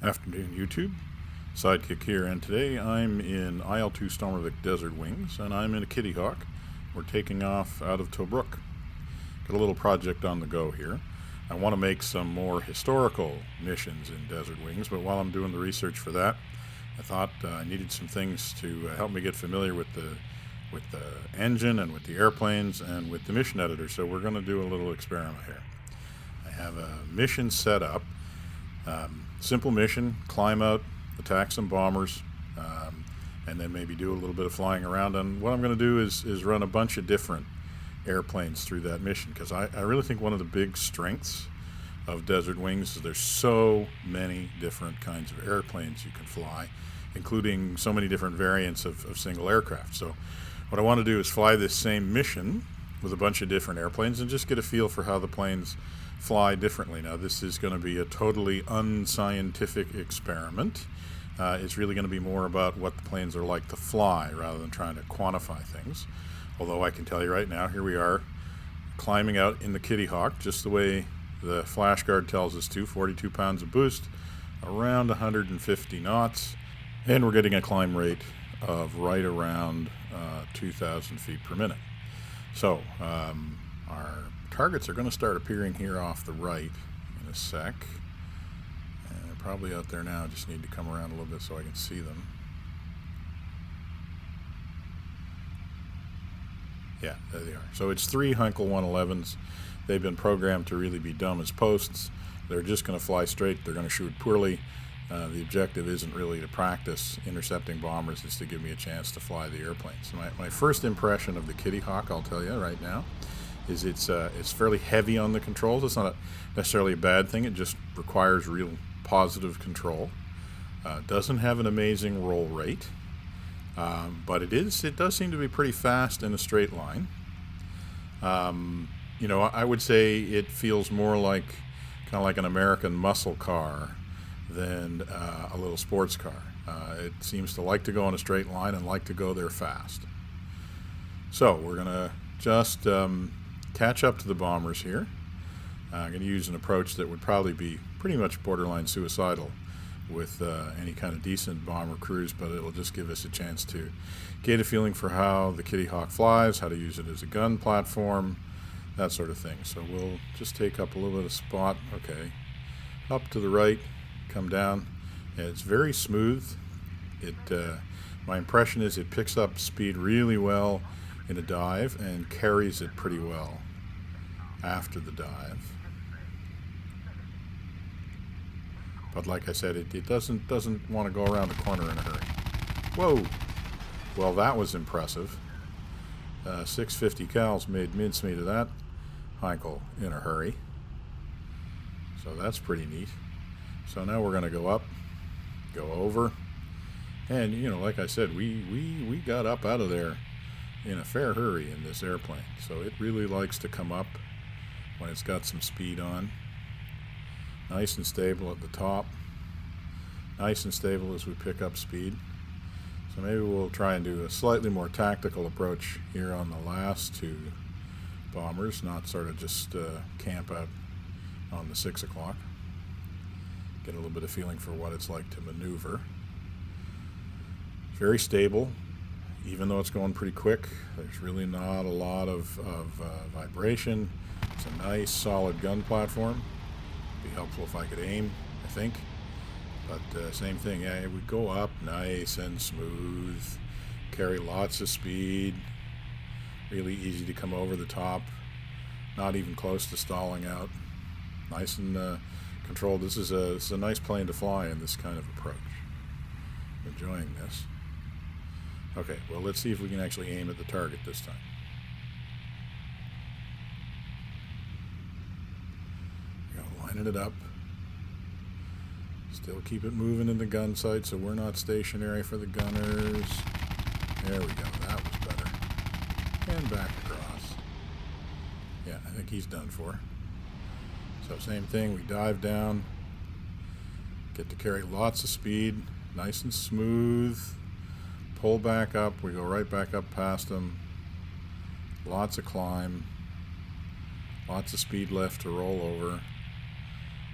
Afternoon, YouTube. Sidekick here, and today I'm in IL-2 Sturmovik Desert Wings, and I'm in a Kittihawk. We're taking off out of Tobruk. Got a little project on the go here. I want to make some more historical missions in Desert Wings, but while I'm doing the research for that, I thought I needed some things to help me get familiar with the engine and with the airplanes and with the mission editor. So we're going to do a little experiment here. I have a mission set up. Simple mission: climb out, attack some bombers, and then maybe do a little bit of flying around. And what I'm going to do is run a bunch of different airplanes through that mission, because I really think one of the big strengths of Desert Wings is there's so many different kinds of airplanes you can fly, including so many different variants of single aircraft. So what I want to do is fly this same mission with a bunch of different airplanes and just get a feel for how the planes fly differently. Now, this is going to be a totally unscientific experiment. It's really going to be more about what the planes are like to fly rather than trying to quantify things. Although I can tell you right now, here we are climbing out in the Kittihawk, just the way the flash guard tells us to, 42 pounds of boost, around 150 knots, and we're getting a climb rate of right around 2,000 feet per minute. So our targets are going to start appearing here off the right in a sec. And they're probably out there now. I just need to come around a little bit so I can see them. Yeah, there they are. So it's 3 Heinkel 111s. They've been programmed to really be dumb as posts. They're just going to fly straight. They're going to shoot poorly. The objective isn't really to practice intercepting bombers. It's to give me a chance to fly the airplanes. My first impression of the Kittihawk, I'll tell you right now, is it's fairly heavy on the controls. It's not necessarily a bad thing. It just requires real positive control. Doesn't have an amazing roll rate, but it does seem to be pretty fast in a straight line. I would say it feels more like kind of like an American muscle car than a little sports car. It seems to like to go in a straight line and like to go there fast. So we're going to just catch up to the bombers here. I'm going to use an approach that would probably be pretty much borderline suicidal with any kind of decent bomber crews, but it'll just give us a chance to get a feeling for how the Kittihawk flies, how to use it as a gun platform, that sort of thing. So we'll just take up a little bit of spot. Okay, up to the right, come down. And it's very smooth. My impression is it picks up speed really well in a dive and carries it pretty well after the dive. But like I said, it doesn't want to go around a corner in a hurry. Whoa! Well, that was impressive. 650 cals made mincemeat of that Heinkel in a hurry. So that's pretty neat. So now we're going to go up, go over, and like I said, we got up out of there in a fair hurry in this airplane. So it really likes to come up when it's got some speed on. Nice and stable at the top. Nice and stable as we pick up speed. So maybe we'll try and do a slightly more tactical approach here on the last 2 bombers, not sort of just camp out on the 6 o'clock. Get a little bit of feeling for what it's like to maneuver. Very stable, even though it's going pretty quick. There's really not a lot of vibration. It's a nice solid gun platform. Be helpful if I could aim, I think. But same thing, yeah, we go up nice and smooth, carry lots of speed, really easy to come over the top, not even close to stalling out. Nice and controlled. This is a nice plane to fly in this kind of approach. Enjoying this. Okay, well, let's see if we can actually aim at the target this time. Lining it up. Still keep it moving in the gun sight so we're not stationary for the gunners. There we go. That was better. And back across. Yeah, I think he's done for. So same thing. We dive down. Get to carry lots of speed. Nice and smooth. Pull back up. We go right back up past them. Lots of climb. Lots of speed left to roll over.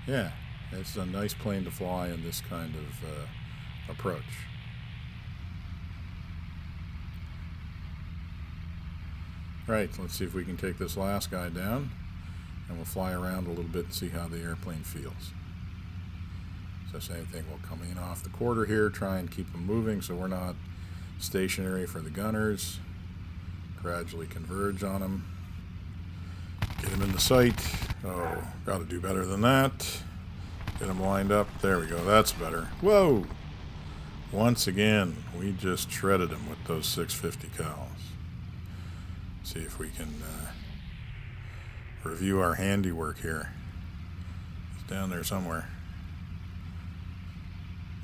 Yeah, It's a nice plane to fly in this kind of approach. Right, let's see if we can take this last guy down, and we'll fly around a little bit and see how the airplane feels. So same thing, we'll come in off the quarter here, try and keep them moving so we're not stationary for the gunners. Gradually converge on them. Get them in the sight. Oh, got to do better than that. Get them lined up. There we go, that's better. Whoa! Once again, we just shredded them with those 650 cals. See if we can review our handiwork here. It's down there somewhere.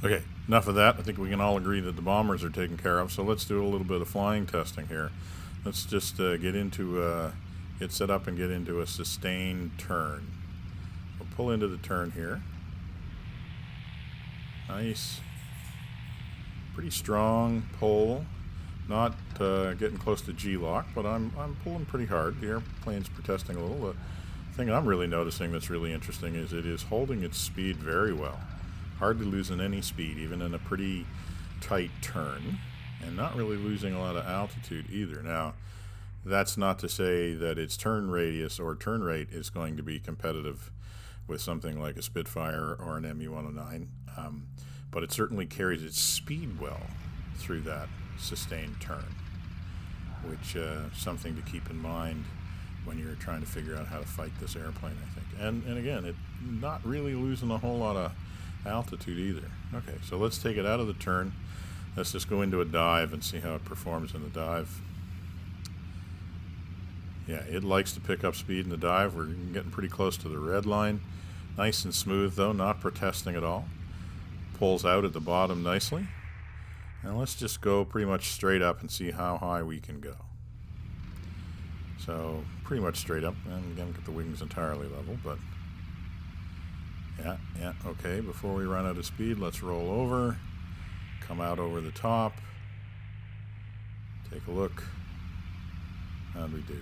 Okay, enough of that. I think we can all agree that the bombers are taken care of, so let's do a little bit of flying testing here. Let's just get set up and get into a sustained turn. We'll pull into the turn here. Nice. Pretty strong pull. Not getting close to G-lock, but I'm pulling pretty hard. The airplane's protesting a little. The thing I'm really noticing that's really interesting is it is holding its speed very well. Hardly losing any speed, even in a pretty tight turn, and not really losing a lot of altitude either. Now, that's not to say that its turn radius or turn rate is going to be competitive with something like a Spitfire or an MU-109, but it certainly carries its speed well through that sustained turn, which is something to keep in mind when you're trying to figure out how to fight this airplane, I think. And again, it not really losing a whole lot of altitude either. Okay, so let's take it out of the turn. Let's just go into a dive and see how it performs in the dive. Yeah, it likes to pick up speed in the dive. We're getting pretty close to the red line. Nice and smooth though, not protesting at all. Pulls out at the bottom nicely. And let's just go pretty much straight up and see how high we can go. So pretty much straight up, and again get the wings entirely level, but yeah, okay, before we run out of speed, let's roll over, come out over the top, take a look. How'd we do?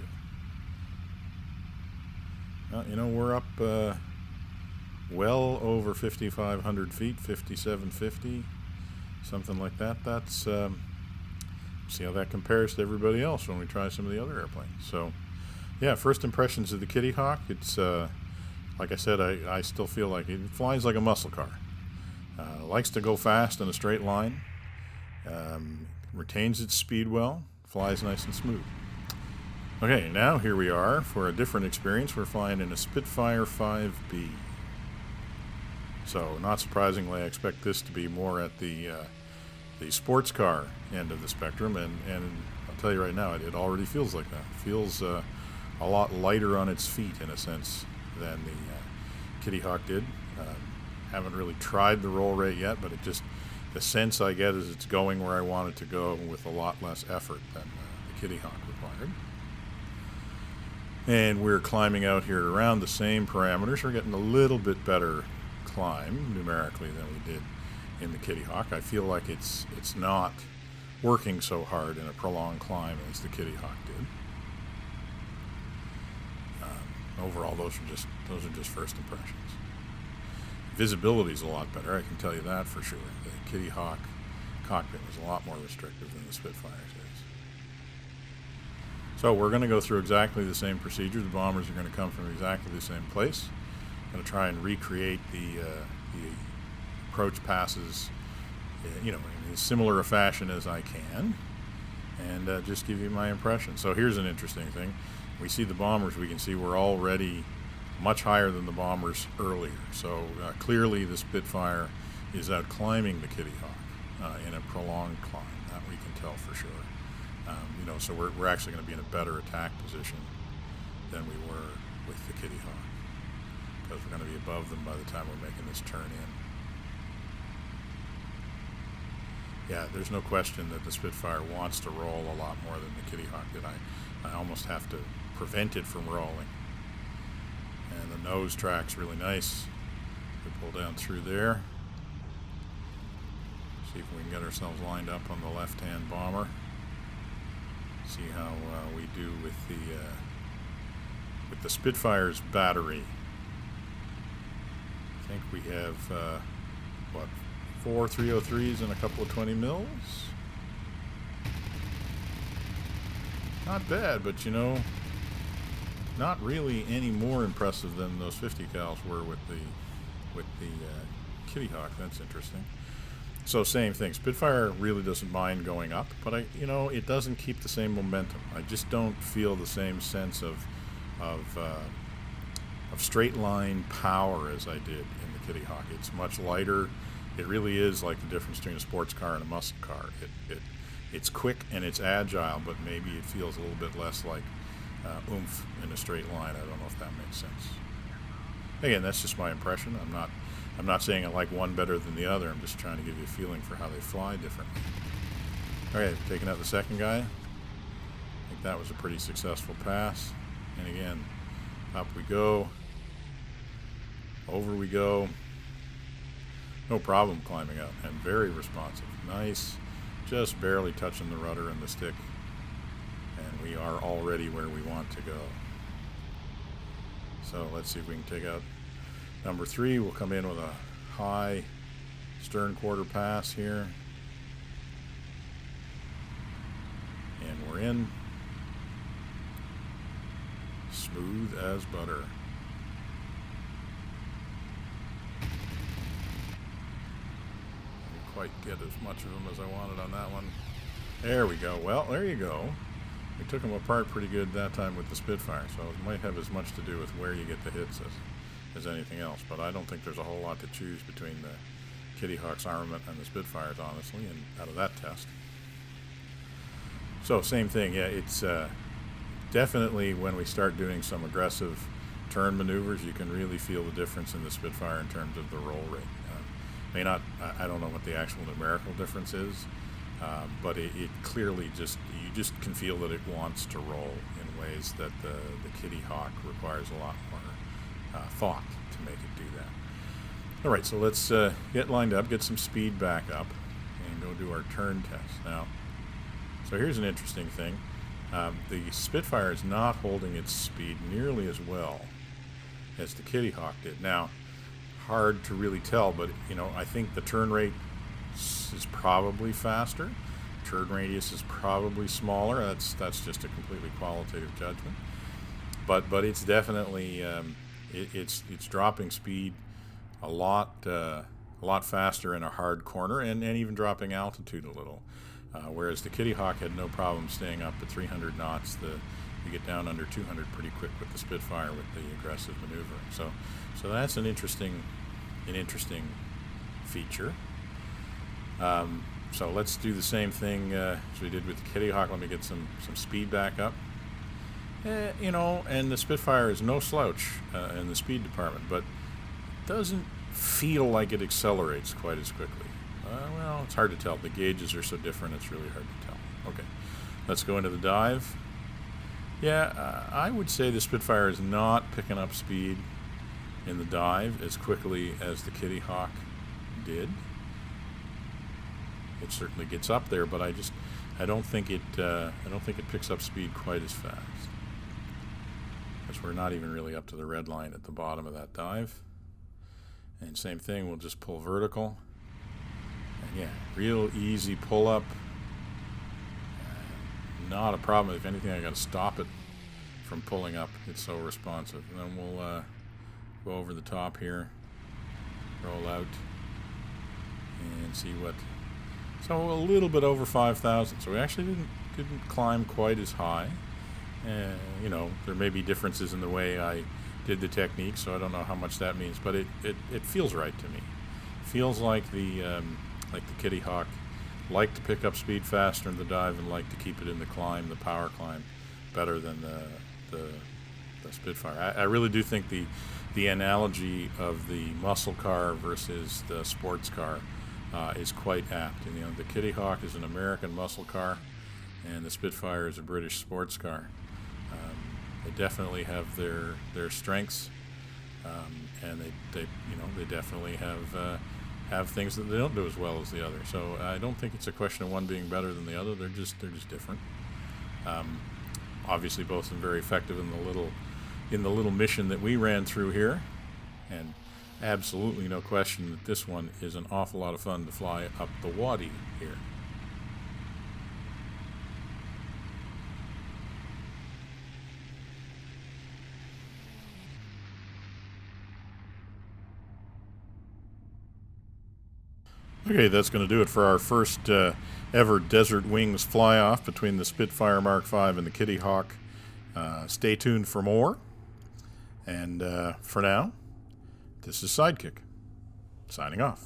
Well, you know, we're up well over 5,500 feet, 5,750, something like that. That's see how that compares to everybody else when we try some of the other airplanes. So yeah, first impressions of the Kittihawk. It's like I said, I still feel like it flies like a muscle car. Likes to go fast in a straight line, retains its speed well, flies nice and smooth. Okay, now here we are for a different experience. We're flying in a Spitfire Vb. So not surprisingly, I expect this to be more at the sports car end of the spectrum, and I'll tell you right now, it already feels like that. It feels a lot lighter on its feet in a sense than the Kittihawk did. Haven't really tried the roll rate yet, but the sense I get is it's going where I want it to go with a lot less effort than the Kittihawk required. And we're climbing out here around the same parameters. We're getting a little bit better climb numerically than we did in the Kittihawk. I feel like it's not working so hard in a prolonged climb as the Kittihawk did. Overall, those are just first impressions. Visibility is a lot better, I can tell you that for sure. The Kittihawk cockpit was a lot more restrictive than the Spitfires is. So we're going to go through exactly the same procedure. The bombers are going to come from exactly the same place. I'm going to try and recreate the approach passes, in as similar a fashion as I can, and just give you my impression. So here's an interesting thing. We see the bombers, we can see we're already much higher than the bombers earlier. So clearly the Spitfire is out climbing the Kittihawk in a prolonged climb. That we can tell for sure. So we're actually going to be in a better attack position than we were with the Kittihawk, because we're going to be above them by the time we're making this turn in. Yeah, there's no question that the Spitfire wants to roll a lot more than the Kittihawk did. I almost have to prevent it from rolling. And the nose track's really nice. We pull down through there. See if we can get ourselves lined up on the left-hand bomber. See how we do with the Spitfire's battery. think we have, what, 4 303s and a couple of 20 mils. Not bad, but you know, not really any more impressive than those 50 cals were with the Kittihawk. That's interesting. So same thing. Spitfire really doesn't mind going up, but it doesn't keep the same momentum. I just don't feel the same sense of straight line power as I did in the Kittihawk. It's much lighter. It really is like the difference between a sports car and a muscle car. It's quick and it's agile, but maybe it feels a little bit less like oomph in a straight line. I don't know if that makes sense. Again, that's just my impression. I'm not saying I like one better than the other. I'm just trying to give you a feeling for how they fly differently. Okay, taking out the second guy. I think that was a pretty successful pass. And again, up we go. Over we go. No problem climbing up, and very responsive. Nice. Just barely touching the rudder and the stick. And we are already where we want to go. So let's see if we can take out number 3. We'll come in with a high stern quarter pass here. And we're in. Smooth as butter. Didn't quite get as much of them as I wanted on that one. There we go. Well, there you go. We took them apart pretty good that time with the Spitfire, so it might have as much to do with where you get the hits as anything else. But I don't think there's a whole lot to choose between the Kittihawk's armament and the Spitfires, honestly, and out of that test. So same thing, yeah, it's definitely when we start doing some aggressive turn maneuvers, you can really feel the difference in the Spitfire in terms of the roll rate. I don't know what the actual numerical difference is, but it clearly you just can feel that it wants to roll in ways that the Kittihawk requires a lot more thought to make it do that. All right, so let's get lined up, get some speed back up, and go do our turn test. Now, so here's an interesting thing. The Spitfire is not holding its speed nearly as well as the Kittihawk did. Now, hard to really tell, but I think the turn rate is probably faster. Turn radius is probably smaller. That's just a completely qualitative judgment. But it's definitely it's dropping speed a lot faster in a hard corner, and even dropping altitude a little. Whereas the Kittihawk had no problem staying up at 300 knots. You get down under 200 pretty quick with the Spitfire with the aggressive maneuvering. So that's an interesting feature. So let's do the same thing as we did with the Kittihawk. Let me get some speed back up. And the Spitfire is no slouch in the speed department, but doesn't feel like it accelerates quite as quickly. Well, it's hard to tell. The gauges are so different, it's really hard to tell. Okay, let's go into the dive. Yeah, I would say the Spitfire is not picking up speed in the dive as quickly as the Kittihawk did. It certainly gets up there, but I don't think it picks up speed quite as fast. Because we're not even really up to the red line at the bottom of that dive. And same thing, we'll just pull vertical. And yeah, real easy pull up. Not a problem. If anything, I got to stop it from pulling up. It's so responsive. And then we'll go over the top here, roll out, and see what. So a little bit over 5,000. So we actually didn't climb quite as high. There may be differences in the way I did the technique, so I don't know how much that means, but it feels right to me. Feels like the Kittihawk liked to pick up speed faster in the dive and liked to keep it in the climb, the power climb, better than the Spitfire. I really do think the analogy of the muscle car versus the sports car is quite apt. And, the Kittihawk is an American muscle car, and the Spitfire is a British sports car. They definitely have their strengths, and they definitely have things that they don't do as well as the other. So I don't think it's a question of one being better than the other. They're just different. Obviously, both of them very effective in the little mission that we ran through here, and absolutely no question that this one is an awful lot of fun to fly up the wadi here. Okay, that's going to do it for our first ever Desert Wings fly-off between the Spitfire Mark V and the Kittihawk. Stay tuned for more. And for now, this is Sidekick, signing off.